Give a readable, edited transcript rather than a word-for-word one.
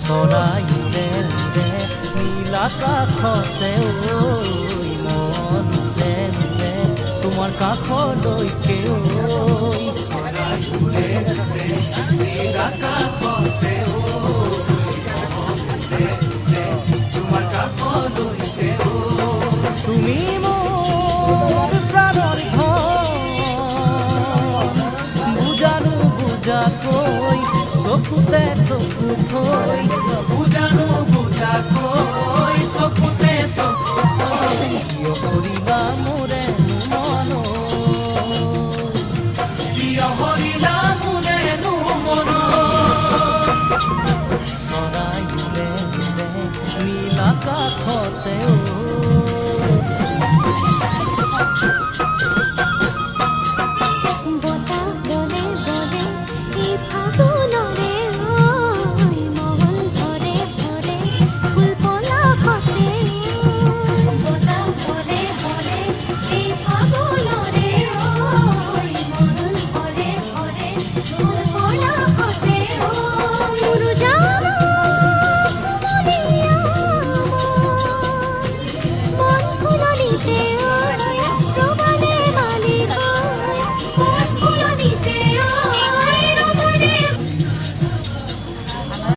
চৰাই উৰে উৰে নীল আকাশতে ঐ মন উৰে উৰে তোমাৰ কাষলৈকে ঐ চৰাই উৰে উৰে নীল আকাশতে তোমাৰ কাষলৈকে তুমি মোৰ প্ৰাণৰ ধন বুজানো বুজাকৈ চকুতে চকু থৈ বুজানো বুজাকৈ চকুতে চকু থৈ কিয় কৰিলা মোৰে